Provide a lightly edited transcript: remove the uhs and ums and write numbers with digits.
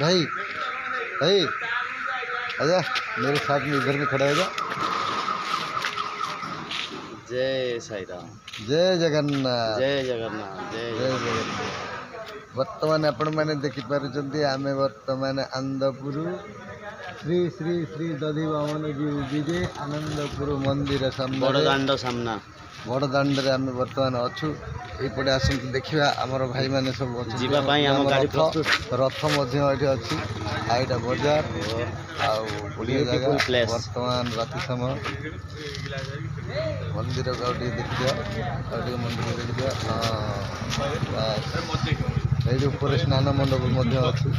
भाई भाई आजा मेरे साथ में इधर में खड़ा हो जा। जय साई राम। जय जगन्नाथ। जय जगन्नाथ। जय जय जगन्नाथ। वर्तमान आपण मैंने देखि पारुचंती आमे वर्तमान आनंदपुर श्री श्री श्री दधि वामन जी विजय आनंदपुर मंदिर सामने बड़दाण्ड सामना बड़दाण्ड रे आमे वर्तमान अच्छु। एपटे आसंतु देखिबा हमर भाई माने सब जीवा पाई हम गाड़ी प्रस्तुत रथ मध्य एठी अछि आइटा बाजार आ बढ़िया जगह वर्तमान राति समय मंदिर गाउडी देखिया गाउडी मंदिर देखिया हां ये ऊपर स्नान मंडप मध्य अछि।